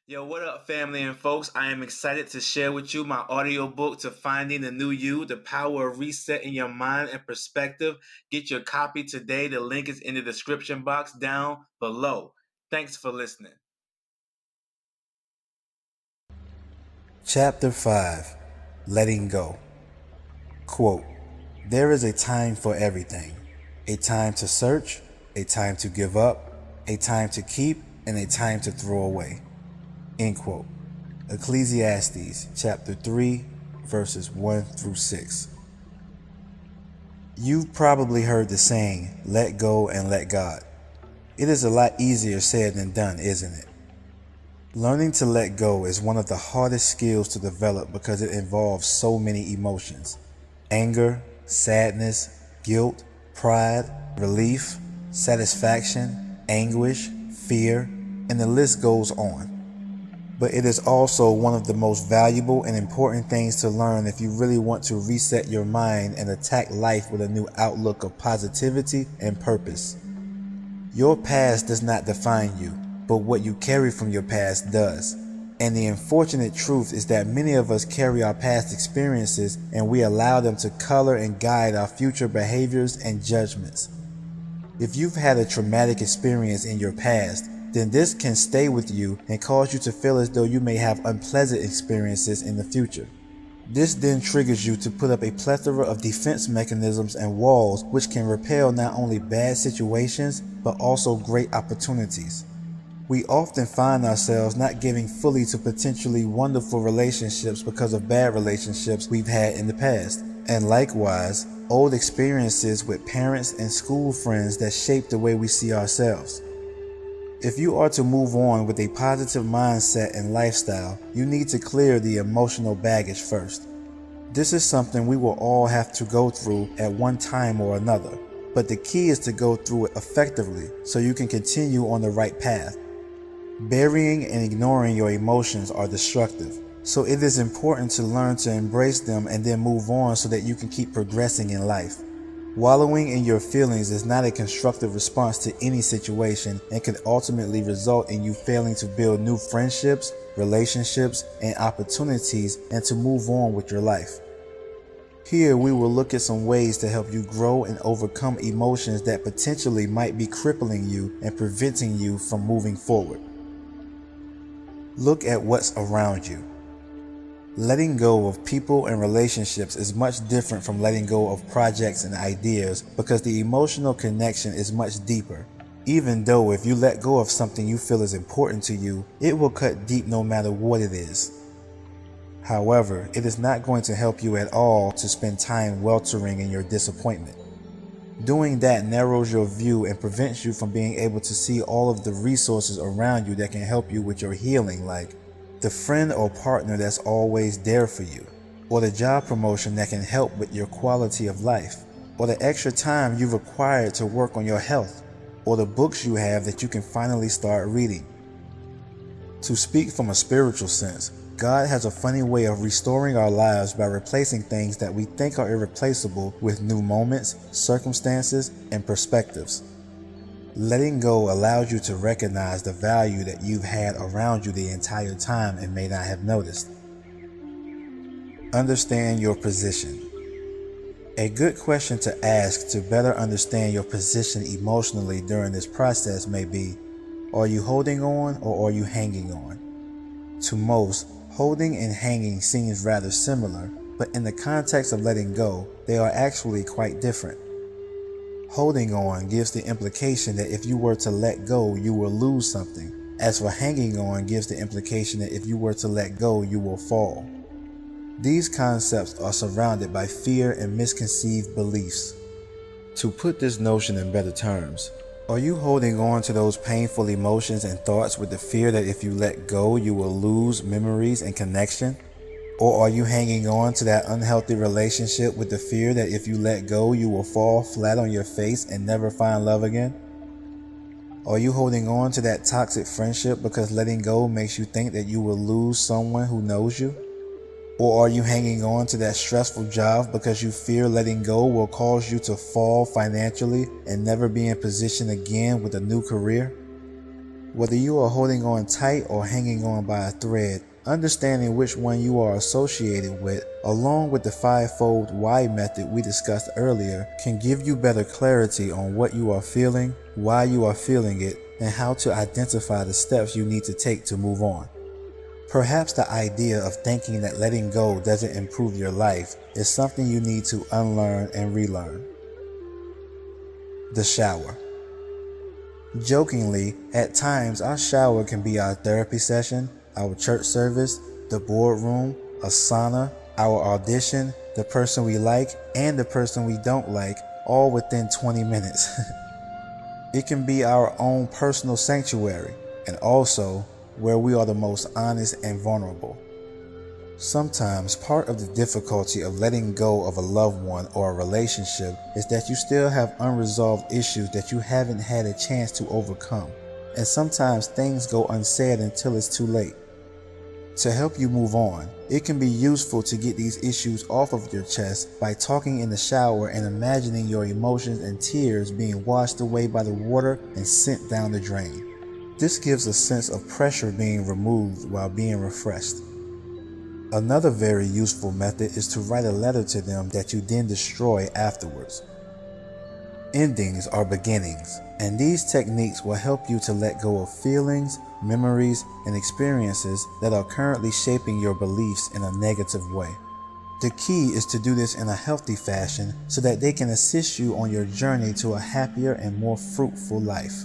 Yo, what up, family and folks? I am excited to share with you my audiobook to Finding the New You, The Power of Resetting Your Mind and Perspective. Get your copy today. The link is in the description box down below. Thanks for listening. Chapter 5 Letting Go. Quote, "There is a time for everything. A time to search, a time to give up, a time to keep, and a time to throw away." End quote. Ecclesiastes chapter 3 verses 1 through 6. You've probably heard the saying, let go and let God. It is a lot easier said than done, isn't it? Learning to let go is one of the hardest skills to develop because it involves so many emotions. Anger, sadness, guilt, pride, relief, satisfaction, anguish, fear, and the list goes on. But it is also one of the most valuable and important things to learn if you really want to reset your mind and attack life with a new outlook of positivity and purpose. Your past does not define you, but what you carry from your past does. And the unfortunate truth is that many of us carry our past experiences and we allow them to color and guide our future behaviors and judgments. If you've had a traumatic experience in your past, then this can stay with you and cause you to feel as though you may have unpleasant experiences in the future. This then triggers you to put up a plethora of defense mechanisms and walls which can repel not only bad situations but also great opportunities. We often find ourselves not giving fully to potentially wonderful relationships because of bad relationships we've had in the past. And likewise, old experiences with parents and school friends that shape the way we see ourselves. If you are to move on with a positive mindset and lifestyle, you need to clear the emotional baggage first. This is something we will all have to go through at one time or another, but the key is to go through it effectively so you can continue on the right path. Burying and ignoring your emotions are destructive, so it is important to learn to embrace them and then move on so that you can keep progressing in life. Wallowing in your feelings is not a constructive response to any situation and can ultimately result in you failing to build new friendships, relationships, and opportunities and to move on with your life. Here we will look at some ways to help you grow and overcome emotions that potentially might be crippling you and preventing you from moving forward. Look at what's around you. Letting go of people and relationships is much different from letting go of projects and ideas because the emotional connection is much deeper. Even though if you let go of something you feel is important to you, it will cut deep no matter what it is. However, it is not going to help you at all to spend time weltering in your disappointment. Doing that narrows your view and prevents you from being able to see all of the resources around you that can help you with your healing, like the friend or partner that's always there for you, or the job promotion that can help with your quality of life, or the extra time you've acquired to work on your health, or the books you have that you can finally start reading. To speak from a spiritual sense, God has a funny way of restoring our lives by replacing things that we think are irreplaceable with new moments, circumstances, and perspectives. Letting go allows you to recognize the value that you've had around you the entire time and may not have noticed. Understand your position. A good question to ask to better understand your position emotionally during this process may be, are you holding on or are you hanging on? To most, holding and hanging seems rather similar, but in the context of letting go, they are actually quite different. Holding on gives the implication that if you were to let go, you will lose something. As for hanging on gives the implication that if you were to let go, you will fall. These concepts are surrounded by fear and misconceived beliefs. To put this notion in better terms, are you holding on to those painful emotions and thoughts with the fear that if you let go, you will lose memories and connection? Or are you hanging on to that unhealthy relationship with the fear that if you let go, you will fall flat on your face and never find love again? Are you holding on to that toxic friendship because letting go makes you think that you will lose someone who knows you? Or are you hanging on to that stressful job because you fear letting go will cause you to fall financially and never be in position again with a new career? Whether you are holding on tight or hanging on by a thread, understanding which one you are associated with, along with the fivefold why method we discussed earlier, can give you better clarity on what you are feeling, why you are feeling it, and how to identify the steps you need to take to move on. Perhaps the idea of thinking that letting go doesn't improve your life is something you need to unlearn and relearn. The shower. Jokingly, at times our shower can be our therapy session, our church service, the boardroom, a sauna, our audition, the person we like, and the person we don't like, all within 20 minutes. It can be our own personal sanctuary, and also where we are the most honest and vulnerable. Sometimes part of the difficulty of letting go of a loved one or a relationship is that you still have unresolved issues that you haven't had a chance to overcome, and sometimes things go unsaid until it's too late. To help you move on, it can be useful to get these issues off of your chest by talking in the shower and imagining your emotions and tears being washed away by the water and sent down the drain. This gives a sense of pressure being removed while being refreshed. Another very useful method is to write a letter to them that you then destroy afterwards. Endings are beginnings, and these techniques will help you to let go of feelings, memories, and experiences that are currently shaping your beliefs in a negative way. The key is to do this in a healthy fashion so that they can assist you on your journey to a happier and more fruitful life.